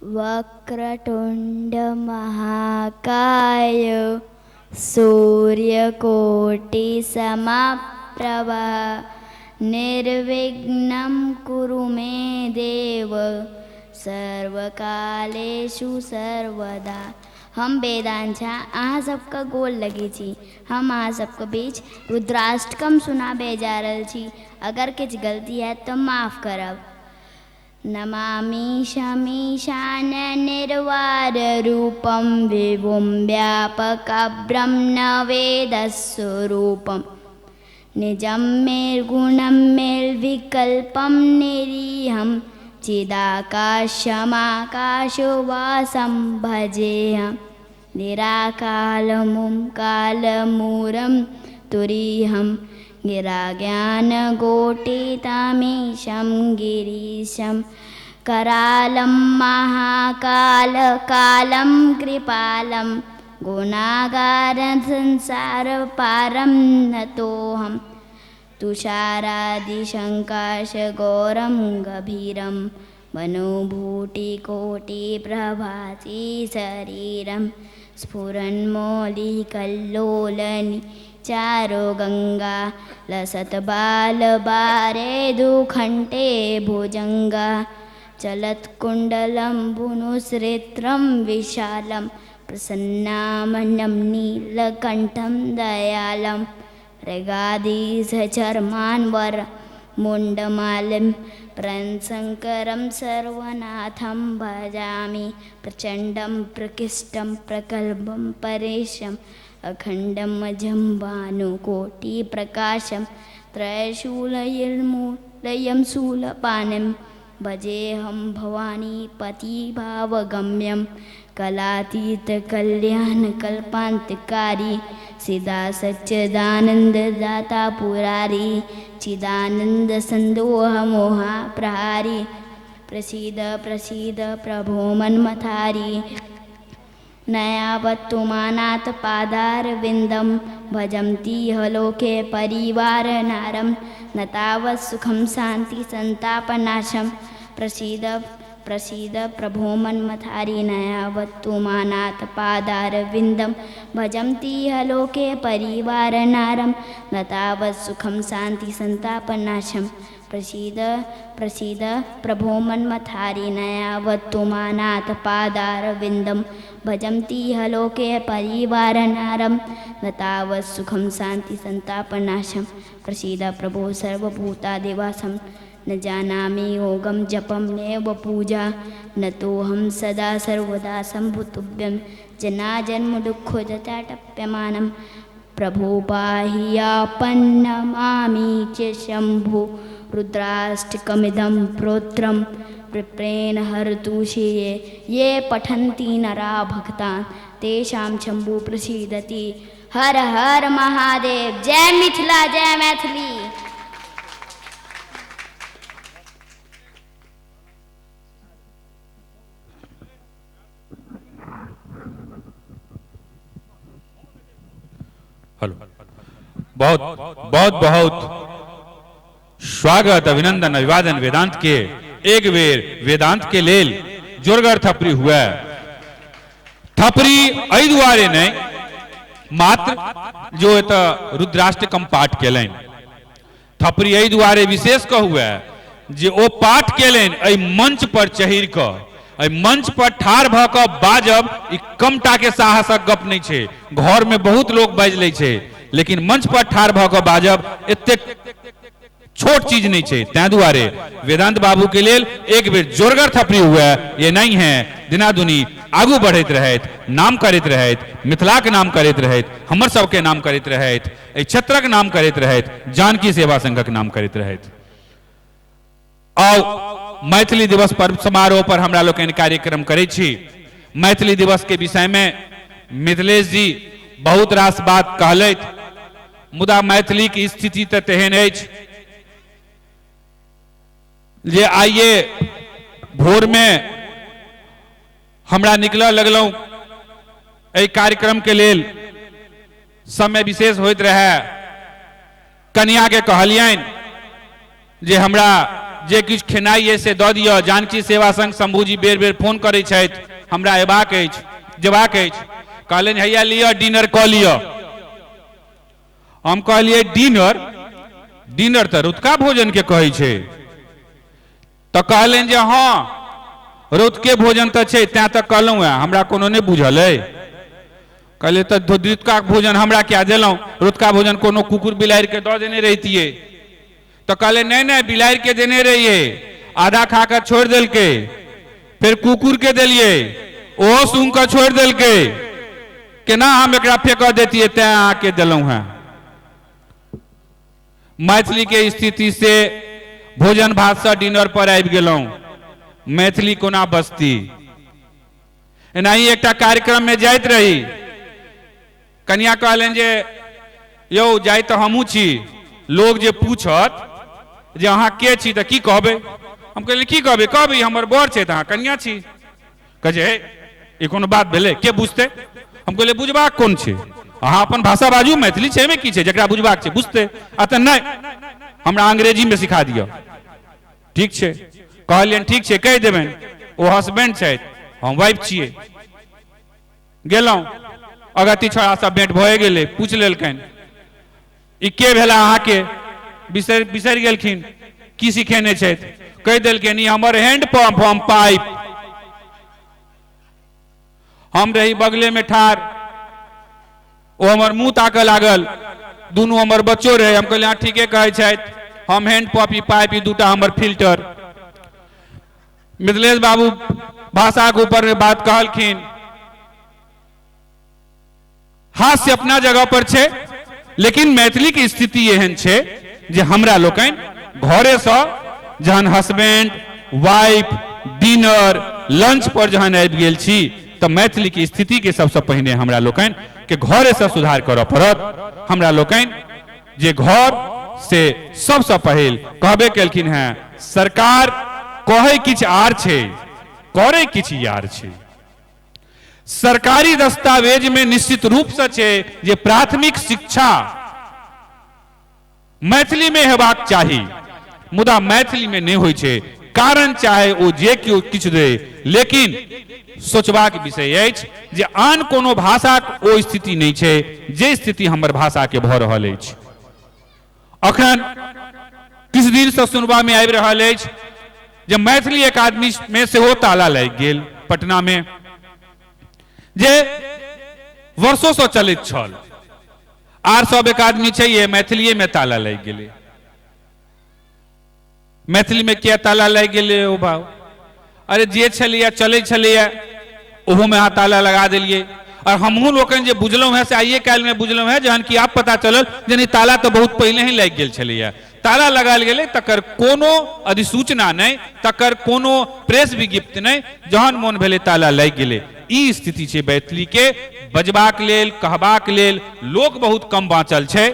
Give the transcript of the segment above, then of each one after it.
वक्रतुंड महाकाय सूर्यकोटि समप्रभा निर्विघ्नं कुरु मे देव सर्वकालेषु सर्वदा। हम वेदांत झा अहाँ सबका गोल लगे छी। हम अहाँ सबके बीच रुद्राष्टकम सुनाबे जा रहल छी। अगर किछ गलती है तो माफ़ करब। नमामि शमीशान निर्वार रूपम विभुं व्यापकब्रह्म न वेदस्वरूपम निजं निर्गुणं निर्विकल्पं निरीहं चिदाकाशमाकाशवासं भजेऽहं निराकालमुं कालमूलं तुरीहं गिराज्ञानगोटितमीशं गिरीशं करालं महाकालकालं कृपालं गुणागारं संसारपारं नतोऽहं तुषारादिशङ्काशगौरं गभीरं मनोभूतिकोटिप्रभासी शरीरं स्फुरन्मौलिकल्लोलनि चारो गंगा लसत्बालबारे दुखण्टे भुजंगा चलत्कुण्डलं बुनुश्रित्रं विशालं प्रसन्नामनं नीलकण्ठं दयालं मृगाधीशचर्मान्वर मुण्डमालिं प्रणशङ्करं सर्वनाथं भजामि प्रचण्डं प्रकृष्टं प्रकल्पं परेशम् अखण्डं जम्बानुकोटिप्रकाशं त्रयशूलयं शूलपाणिं भजेऽहं भवानीपतिभावगम्यं कलातीतकल्याणकल्पान्तकारी सिदा सच्चिदानन्ददाता पुरारी चिदानन्दसन्दोहमोहाप्रहारी प्रसीद प्रसीद प्रभो मन्मथारी नयावत्तुमानाथ पादारविन्दं भजन्ति हलोके परिवारनारं न तावत् सुखं शान्ति संतापनाशं प्रसीद प्रसीद प्रभो मन्मथारी नयावत्तुमानाथ पादारविन्दं भजन्ति हलोके परिवारनारं न तावत् सुखं शान्ति संतापनाशं प्रसीद प्रसीद प्रभो मन्मथारी नयावत्तुमानाथ पादारविन्दं भजन्ति हलोके परिवारनारं न तावत् सुखं शान्ति संतापनाशं प्रसीद प्रभो सर्वभूतादिवासं न जानामि योगं जपं नैव पूजा न तोऽहं सदा सर्वदा शम्भुतुभ्यं जन्मदुःखोदताटप्यमानं प्रभो पाहि आपन्नमामि च शम्भो रुद्राष्टकमिदं प्रोत्रं विप्रेण हरतु ये पठन्ति नरा भक्तान् तेषां शम्भु प्रसीदति। हर हर महादेव। जय मिथिला जय मैथिली। हेलो, बहुत बहुत बहुत स्वागत अभिनंदन अभिवादन वेदांत के एक बेर वेदांत के लेल जोरगर थपरी हुआ। थपरी एहि दुआरे नहीं मात्र जो रुद्राष्टकम पाठ केलनि, थपरी एहि दुआरे विशेष हुआ जे ओ पाठ केलनि एहि मंच पर चढ़ि कऽ, एहि मंच पर ठाढ़ भऽ कऽ बाजब ई कमटा के साहसक गप नहीं छै। घर में बहुत लोग बाजि लै छै, लेकिन मंच पर ठाढ़ भऽ कऽ बाजब एतेक छोट चीज नहीं है। तैं दुआरे वेदांत बाबू के लिए एक बेर जोरगर थपरी हुआ। ये नहीं है दिनादुनी आगू बढ़त रहत, नाम करत रहत, मिथिला के नाम करत रहत, हमर सबके नाम करत रहत, एहि क्षेत्रक नाम करत रहत, जानकी सेवा संघक नाम करत रहत। आओ मैथिली दिवस पर्व समारोह पर हमरा लोकनि कार्यक्रम करै छी। मैथिली दिवस के विषय में मिथिलेश जी बहुत रास बात कहलथि, मुदा मैथिली की स्थिति तऽ तेहन अछि जे आइए भोर में हमरा निकलऽ लगलहुँ एहि कार्यक्रम के लेल। समय विशेष होइत रहे, कन्या के कहलियनि जे हमरा जे किछु खेनाइ अइ से दऽ दिअ। जानकी सेवा संघ शंभूजी बेर बेर फोन करै छथि, हमरा अयबाक अछि, जेबाक अछि। कहलनि हैया लिअ डिनर कऽ लिअ। हम कहलिए डिनर, डिनर तऽ रौतका भोजन के कहै छै। तऽ कहलनि जे हाँ रौतके भोजन तऽ छै, तें तऽ कहलहुँ हैं, हमरा कोनो नहि बुझल अइ। कहलिए तऽ रौतका भोजन हमरा क्या देलहुँ, रौतका भोजन कोनो कुकुर बिलाड़ि के दऽ देने रहितियै। तो कहले नहीं नहीं बिलाड़ि के देने रहिए, आधा खाकर छोड़ देलके, फिर कुकुर के दिलिए, ओहो सूंघ कर छोड़ देलके, केना हम एकरा फेंक देतिए, तैं आके दिलहुँ हैं। मैथिली के स्थिति से भोजन भात से डिनर पर आबि गेलहुँ। मैथिली कोना बचती। एनाही एकटा कार्यक्रम में जाइत रही, कनिया कहलनि जे यौ जाय तऽ हमहूँ छी, लोग जे पूछत जे अहाँ के छी तऽ की कहबै। हम कहलिए की कहबै, कहबै हमर बर छै तऽ अहाँ कनिया छी। कहे हे ई कोनो बात भेलै, के बुझतै। हम कहलिए बुझबाक कोन छै, अहाँ अपन भाषा बाजू, मैथिली छै एहिमे की छै, जकरा बुझबाक छै बुझतै। आ तऽ नहि हमरा अंग्रेजी में सिखा दिअ। ठीक छै, कहलियनि ठीक छै कहि देबनि, ओ हस्बैंड छथि, हम वाइफ छियै। गेलहुँ, अगत्ती छोड़ा सब भेंट भए गेलै, पूछ लेलकनि ई के भेला अहाँके, बिसरि गेलखिन की सिखेने छथि। कहि देलखिन ई हमर हैंड पंप हम पाइप। हम रही बगले में ठाड़, ओ हमर मुंह ताकऽ लागल, दुनू हमर बच्चो रहे। हम कहलिए हाँ ठीके कहै छथि, हम हैंड पंप ई पाइप ई दूटा हमर फिल्टर। मिथिलेश बाबू भाषा के ऊपर में बात कहलखिन, हास्य अपना जगह पर छै, लेकिन मैथिली की स्थिति एहन छै जे हमरा लोकनि घरे से जहन हस्बैंड वाइफ डिनर लंच पर जहन आबि गेल छी, तऽ मैथिली की स्थिति के सबसे पहिने हमरा लोकनि के घरे से सुधार करऽ पड़त। हमरा लोकनि जे घर से सबसे पहिल कहबे केलखिन हैं, सरकार कहै किछु आर छै, करे किछु यार छै। सरकारी दस्तावेज में निश्चित रूप से छै जे प्राथमिक शिक्षा मैथिली में हेबाक चाही, मुदा मैथिली में नहीं होइ छै। कारण चाहे ओ जे केओ किछु दे, लेकिन सोचबाक विषय अछि जे आन कोनो भाषाक ओ स्थिति नहीं छै जे स्थिति हमर भाषा के भऽ रहल अछि। अखन किछु दिन से सुनबा में आबि रहल अछि जे मैथिली अकादमी में सेहो ताला लागि गेल पटना में, जे वर्षों से चलित छल। आर सब अकादमी चाहिए, मैथिली में ताला लागि गेलै। मैथिली में क्या ताला लागि गेलै ओ भाव, अरे जे छलिए चलै छलिए ओहो में अहाँ ताला लगा देलिए। और हमहूँ लोकनि जे बुझलहुँ हैं से आइए काल्हि में बुझलहुँ हैं, जहन कि आब पता चलल जे नहीं ताला तो बहुत पहले ही लागि गेल छलैया। ताला लगायल गेलै, तकर कोनो अधिसूचना नहीं, तकर कोनो प्रेस विज्ञप्ति नहीं, जहन मोन भेलै ताला लागि गेलै। ई स्थिति छै मैथिली के, बजबाक लेल कहबाक लेल लोक बहुत कम बाँचल छै।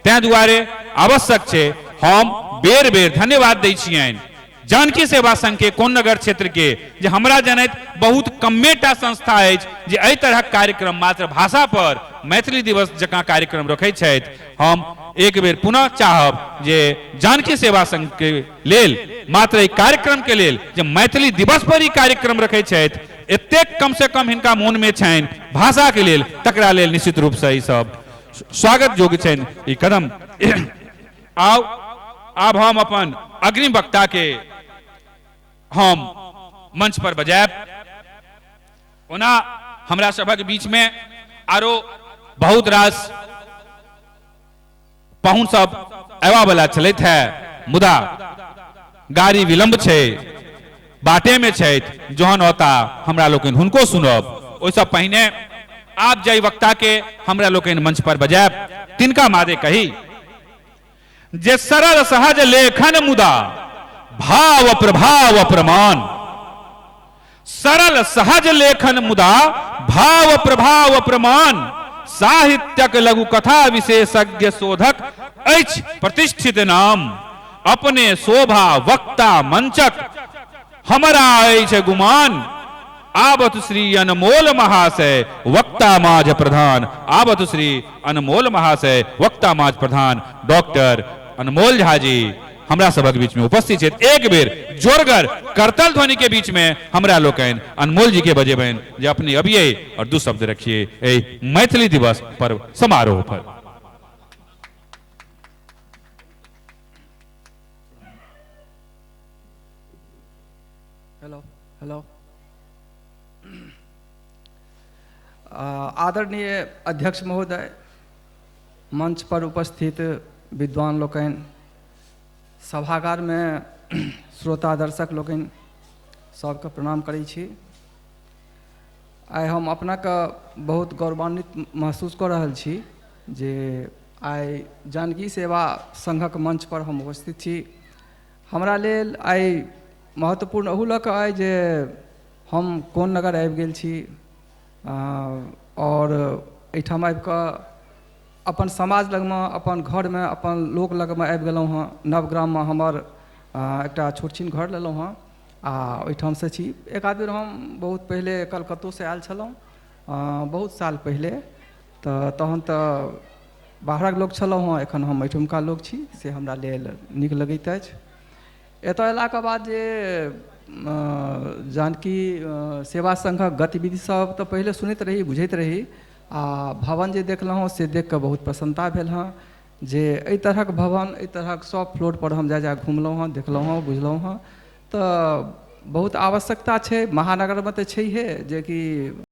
तैं दुआरे आवश्यक छै हम बेर बेर धन्यवाद दै छियनि जानकी सेवा संघ के कोन नगर क्षेत्र के, जे हमरा जनैत बहुत कम्मेटा संस्था अछि जे एहि तरहक कार्यक्रम मातृभाषा पर मैथिली दिवस जकाँ कार्यक्रम रखै छथि। हम एक बेर पुनः चाहब जे जानकी सेवा संघ के लेल मात्र एहि कार्यक्रम के लेल जे मैथिली दिवस पर ई कार्यक्रम रखै छथि, एतेक कम से कम हिनका मोन में छनि भाषा के लेल, तकरा लेल निश्चित रूप से ई सब स्वागत योग्य छनि ई कदम। आओ आब हम अपन अग्रिम वक्ता के हम मंच पर बजायब। ओना हमरा सभक बीच में आरो बहुत रास पाहुन सब आबा वाला चलैत है, मुदा गाड़ी विलंब छै, बाटे में छथि, जहन औता हमरा लोकनि हुनको सुनब। ओहिसँ पहिने आप जय वक्ता के हमरा लोकनि मंच पर बजायब, तिनका मादे कही जे सरल सहज लेखन मुदा भाव प्रभाव प्रमाण। सरल सहज लेखन मुदा भाव प्रभाव प्रमाण, साहित्यक लघु कथा विशेषज्ञ शोधक अछि प्रतिष्ठित नाम। अपने शोभा वक्ता मंचक हमरा अछि गुमान, आबत श्री अनमोल महाशय वक्ता माझ प्रधान। आबत श्री अनमोल महाशय वक्ता माझ प्रधान डॉक्टर अनमोल झा जी हमरा सबक बीच में उपस्थित छथि। एक बेर जोरगर करतल ध्वनि के बीच में हमरा लोकनि अनमोल जी के बजेबनि जे अपने अबिये और दू शब्द रखिए एहि मैथिली दिवस पर्व समारोह पर। हेलो हेलो आदरणीय अध्यक्ष महोदय, मंच पर उपस्थित विद्वान लोकनि, सभागार में श्रोता दर्शक लोकनि, सबके प्रणाम करै छी। आइ हम अपनाके बहुत गौरवान्वित महसूस कऽ रहल छी जे आइ जानकी सेवा संघक मंच पर हम उपस्थित छी। हमरा लेल आइ महत्वपूर्ण अहू लऽ कऽ आइ जे हम कोन नगर आबि गेल छी और एहिठाम आबि कऽ अपन समाज लगमे, अपन घरमे, अपन लोक लगमे आबि गेलहुँ हँ। नवग्राममे हमर एकटा छोट छीन घर लेलहुँ हँ आ ओहिठामसँ छी। एक आध बेर हम बहुत पहिले कलकत्तोसँ आयल छलहुँ, बहुत साल पहिले, तऽ तहन तऽ बाहरक लोक छलहुँ हँ, एखन हम एहिठुमका लोक छी, से हमरा लेल नीक लगैत अछि। एतऽ अयलाके बाद जे जानकी सेवा संघक गतिविधि सब तऽ पहिले सुनैत रही, बुझैत रही, आ भवन जे देखलहुँ से देख कऽ बहुत प्रसन्नता भेल हँ जे एहि तरहक भवन, एहि तरहक सब फ्लोर पर हम जा घुमलहुँ हँ, देखलहुँ हँ, बुझलहुँ हँ। तऽ बहुत आवश्यकता छै, महानगरमे तऽ छैहे, जे कि